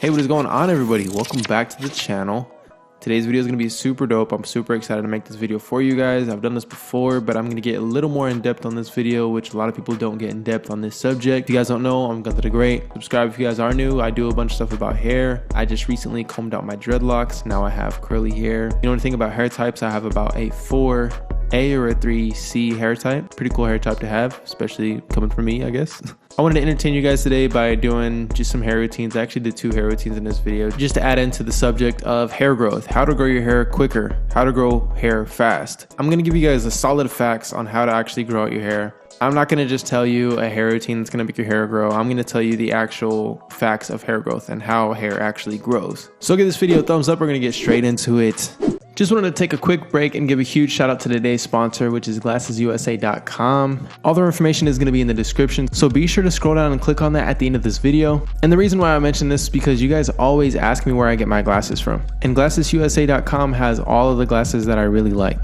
Hey, what is going on, everybody? Welcome back to the channel. Today's video is going to be super dope. I'm super excited to make this video for you guys. I've done this before, but I'm going to get a little more in depth on this video, which a lot of people don't get in depth on this subject. If you guys don't know, I'm Gunther the Great. Subscribe if you guys are new. I do a bunch of stuff about hair. I just recently combed out my dreadlocks. Now I have curly hair. You know anything about hair types? I have about a 4A or a 3C hair type. Pretty cool hair type to have, especially coming from me, I guess. I wanted to entertain you guys today by doing just some hair routines. I actually did 2 hair routines in this video just to add into the subject of hair growth, how to grow your hair quicker, how to grow hair fast. I'm going to give you guys the solid facts on how to actually grow out your hair. I'm not going to just tell you a hair routine that's going to make your hair grow. I'm going to tell you the actual facts of hair growth and how hair actually grows. So give this video a thumbs up. We're going to get straight into it. Just wanted to take a quick break and give a huge shout out to today's sponsor, which is GlassesUSA.com. All their information is going to be in the description, so be sure to scroll down and click on that at the end of this video. And the reason why I mention this is because you guys always ask me where I get my glasses from. And GlassesUSA.com has all of the glasses that I really like.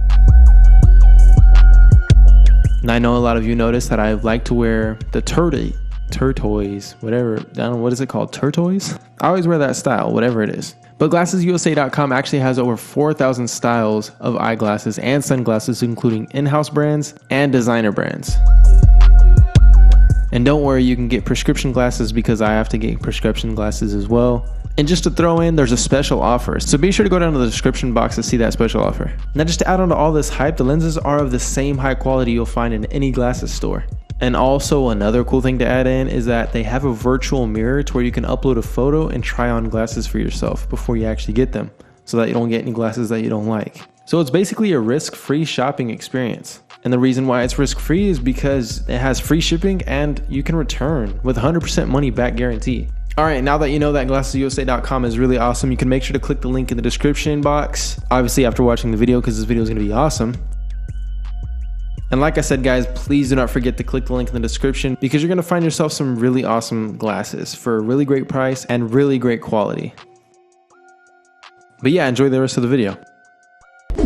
And I know a lot of you notice that I like to wear the turquoise, whatever, I don't know, what is it called? Turquoise? I always wear that style, whatever it is. But GlassesUSA.com actually has over 4,000 styles of eyeglasses and sunglasses, including in-house brands and designer brands. And don't worry, you can get prescription glasses because I have to get prescription glasses as well. And just to throw in, there's a special offer. So be sure to go down to the description box to see that special offer. Now, just to add on to all this hype, the lenses are of the same high quality you'll find in any glasses store. And also another cool thing to add in is that they have a virtual mirror to where you can upload a photo and try on glasses for yourself before you actually get them, so that you don't get any glasses that you don't like. So it's basically a risk-free shopping experience. And the reason why it's risk-free is because it has free shipping and you can return with 100% money back guarantee. All right, now that you know that GlassesUSA.com is really awesome, you can make sure to click the link in the description box, obviously after watching the video, because this video is going to be awesome. And like I said, guys, please do not forget to click the link in the description because you're going to find yourself some really awesome glasses for a really great price and really great quality. But yeah, enjoy the rest of the video.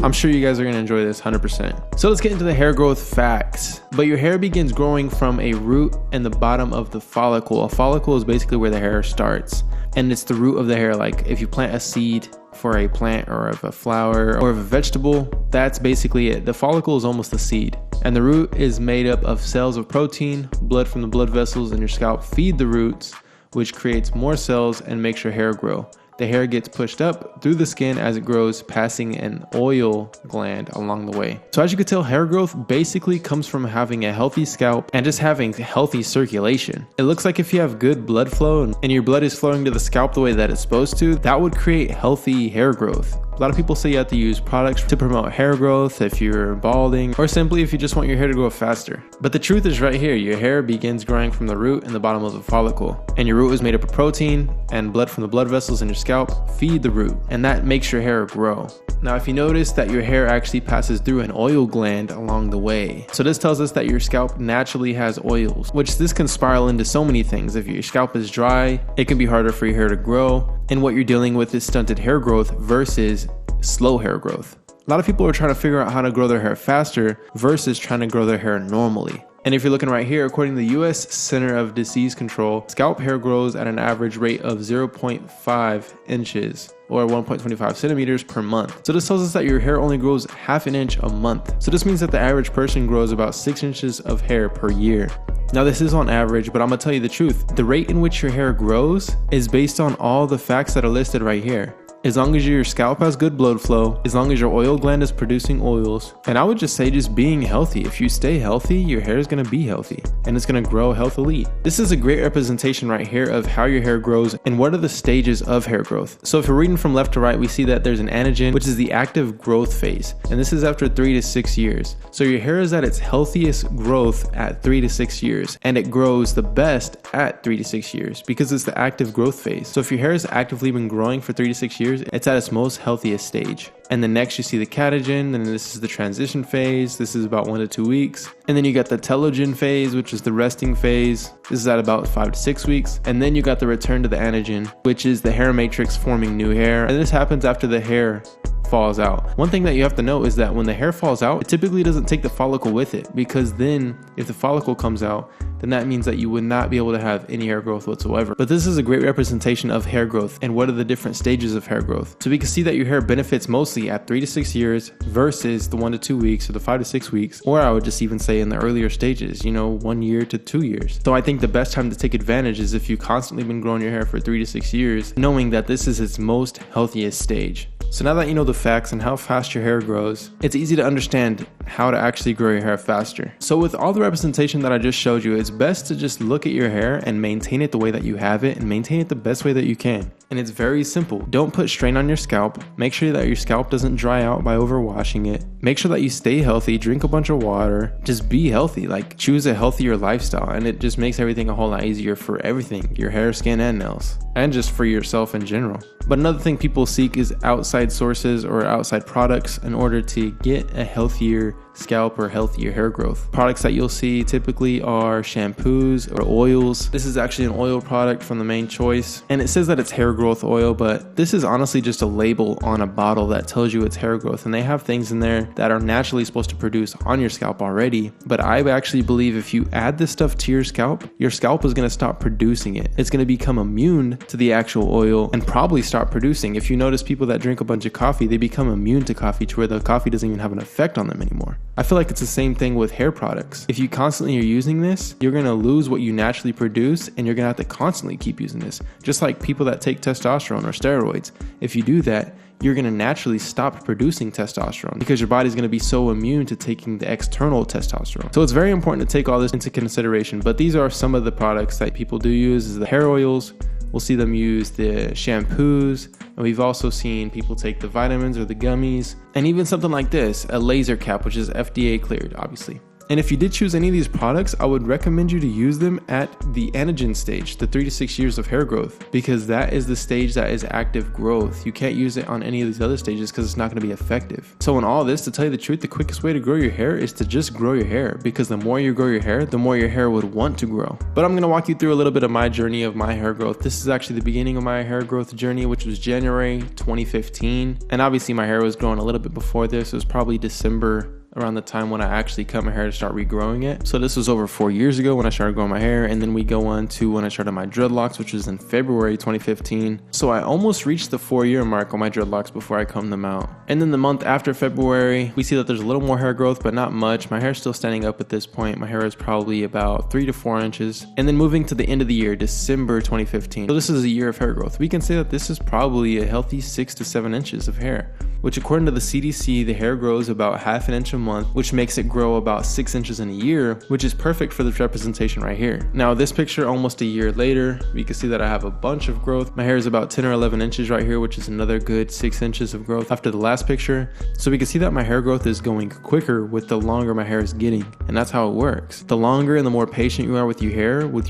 I'm sure you guys are going to enjoy this 100%. So let's get into the hair growth facts. But your hair begins growing from a root and the bottom of the follicle. A follicle is basically where the hair starts. And it's the root of the hair. Like if you plant a seed for a plant or of a flower or of a vegetable, that's basically it. The follicle is almost the seed. And the root is made up of cells of protein. Blood from the blood vessels in your scalp feed the roots, which creates more cells and makes your hair grow. The hair gets pushed up through the skin as it grows, passing an oil gland along the way. So as you can tell, hair growth basically comes from having a healthy scalp and just having healthy circulation. It looks like if you have good blood flow and your blood is flowing to the scalp the way that it's supposed to, that would create healthy hair growth. A lot of people say you have to use products to promote hair growth if you're balding or simply if you just want your hair to grow faster. But the truth is right here. Your hair begins growing from the root and the bottom of the follicle. And your root is made up of protein, and blood from the blood vessels in your scalp feed the root, and that makes your hair grow. Now, if you notice that your hair actually passes through an oil gland along the way. So this tells us that your scalp naturally has oils, which this can spiral into so many things. If your scalp is dry, it can be harder for your hair to grow. And what you're dealing with is stunted hair growth versus slow hair growth. A lot of people are trying to figure out how to grow their hair faster versus trying to grow their hair normally. And if you're looking right here, according to the US Center of Disease Control, scalp hair grows at an average rate of 0.5 inches or 1.25 centimeters per month. So this tells us that your hair only grows half an inch a month. So this means that the average person grows about 6 inches of hair per year. Now this is on average, but I'm gonna tell you the truth. The rate in which your hair grows is based on all the facts that are listed right here. As long as your scalp has good blood flow, as long as your oil gland is producing oils, and I would just say just being healthy. If you stay healthy, your hair is going to be healthy and it's going to grow healthily. This is a great representation right here of how your hair grows and what are the stages of hair growth. So if we're reading from left to right, we see that there's an anagen, which is the active growth phase. And this is after 3 to 6 years. So your hair is at its healthiest growth at 3 to 6 years, and it grows the best at 3 to 6 years because it's the active growth phase. So if your hair has actively been growing for 3 to 6 years, it's at its most healthiest stage. And then next you see the catagen, and this is the transition phase. This is about 1 to 2 weeks. And then you got the telogen phase, which is the resting phase. This is at about 5 to 6 weeks. And then you got the return to the anagen, which is the hair matrix forming new hair. And this happens after the hair falls out. One thing that you have to know is that when the hair falls out, it typically doesn't take the follicle with it, because then if the follicle comes out, then that means that you would not be able to have any hair growth whatsoever. But this is a great representation of hair growth and what are the different stages of hair growth. So we can see that your hair benefits mostly at 3 to 6 years versus the 1 to 2 weeks or the 5 to 6 weeks, or I would just even say in the earlier stages, 1 year to 2 years. So I think the best time to take advantage is if you've constantly been growing your hair for 3 to 6 years, knowing that this is its most healthiest stage. So now that you know the facts and how fast your hair grows, it's easy to understand how to actually grow your hair faster. So with all the representation that I just showed you, it's best to just look at your hair and maintain it the way that you have it and maintain it the best way that you can. And it's very simple. Don't put strain on your scalp. Make sure that your scalp doesn't dry out by overwashing it. Make sure that you stay healthy, drink a bunch of water, just be healthy, like choose a healthier lifestyle, and it just makes everything a whole lot easier for everything, your hair, skin, and nails, and just for yourself in general. But another thing people seek is outside sources or outside products in order to get a healthier scalp or healthier hair growth. Products that you'll see typically are shampoos or oils. This is actually an oil product from the Mane Choice, and it says that it's hair growth oil, but this is honestly just a label on a bottle that tells you it's hair growth, and they have things in there that are naturally supposed to produce on your scalp already. But I actually believe if you add this stuff to your scalp is going to stop producing it. It's going to become immune to the actual oil and probably stop producing. If you notice people that drink a bunch of coffee, they become immune to coffee to where the coffee doesn't even have an effect on them anymore. I feel like it's the same thing with hair products. If you constantly are using this, you're going to lose what you naturally produce, and you're going to have to constantly keep using this. Just like people that take testosterone or steroids. If you do that, you're going to naturally stop producing testosterone because your body's going to be so immune to taking the external testosterone. So it's very important to take all this into consideration. But these are some of the products that people do use, is the hair oils. We'll see them use the shampoos, and we've also seen people take the vitamins or the gummies, and even something like this, a laser cap, which is FDA cleared, obviously. And if you did choose any of these products, I would recommend you to use them at the anagen stage, the 3 to 6 years of hair growth, because that is the stage that is active growth. You can't use it on any of these other stages because it's not going to be effective. So in all this, to tell you the truth, the quickest way to grow your hair is to just grow your hair, because the more you grow your hair, the more your hair would want to grow. But I'm going to walk you through a little bit of my journey of my hair growth. This is actually the beginning of my hair growth journey, which was January 2015. And obviously my hair was growing a little bit before this. It was probably December, around the time when I actually cut my hair to start regrowing it. So this was over 4 years ago when I started growing my hair, and then we go on to when I started my dreadlocks, which was in February 2015. So I almost reached the 4-year mark on my dreadlocks before I combed them out. And then the month after February, we see that there's a little more hair growth, but not much. My hair's still standing up at this point. My hair is probably about 3 to 4 inches. And then moving to the end of the year, December 2015. So this is a year of hair growth. We can say that this is probably a healthy 6 to 7 inches of hair, which according to the CDC, the hair grows about ½ inch a month, which makes it grow about 6 inches in a year, which is perfect for this representation right here. Now this picture, almost a year later, we can see that I have a bunch of growth. My hair is about 10 or 11 inches right here, which is another good 6 inches of growth after the last picture. So we can see that my hair growth is going quicker with the longer my hair is getting, and that's how it works. The longer and the more patient you are with your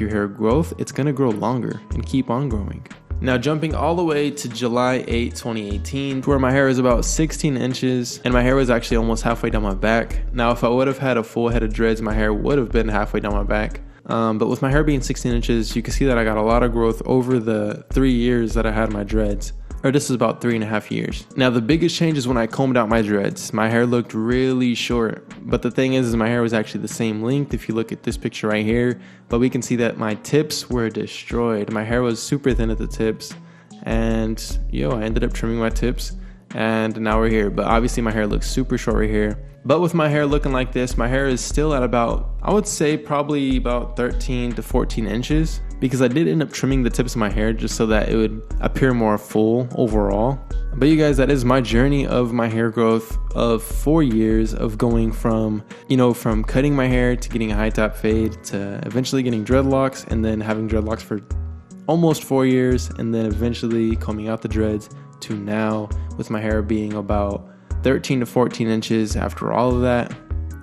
hair growth, it's gonna grow longer and keep on growing. Now jumping all the way to July 8, 2018, where my hair is about 16 inches and my hair was actually almost halfway down my back. Now if I would have had a full head of dreads, my hair would have been halfway down my back. But with my hair being 16 inches, you can see that I got a lot of growth over the 3 years that I had my dreads. Or this is about 3.5 years. Now the biggest change is when I combed out my dreads. My hair looked really short, but the thing is my hair was actually the same length if you look at this picture right here, but we can see that my tips were destroyed. My hair was super thin at the tips, and I ended up trimming my tips, and now we're here. But obviously my hair looks super short right here. But with my hair looking like this, my hair is still at about, I would say probably about 13 to 14 inches, because I did end up trimming the tips of my hair just so that it would appear more full overall. But you guys, that is my journey of my hair growth of 4 years of going from, from cutting my hair to getting a high top fade to eventually getting dreadlocks, and then having dreadlocks for almost 4 years, and then eventually combing out the dreads to now with my hair being about 13 to 14 inches after all of that.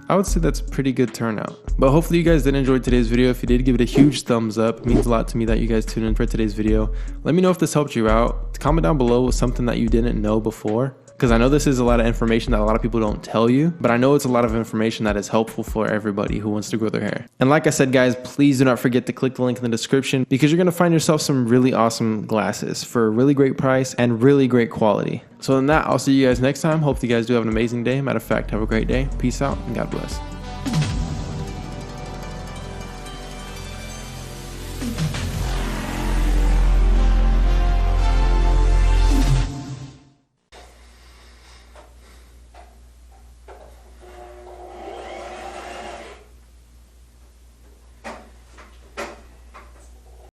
I would say that's a pretty good turnout. But hopefully you guys did enjoy today's video. If you did, give it a huge thumbs up. It means a lot to me that you guys tuned in for today's video. Let me know if this helped you out. Comment down below with something that you didn't know before. because I know this is a lot of information that a lot of people don't tell you, but I know it's a lot of information that is helpful for everybody who wants to grow their hair. And like I said, guys, please do not forget to click the link in the description, because you're going to find yourself some really awesome glasses for a really great price and really great quality. So in that, I'll see you guys next time. Hope you guys do have an amazing day. Matter of fact, have a great day. Peace out and God bless.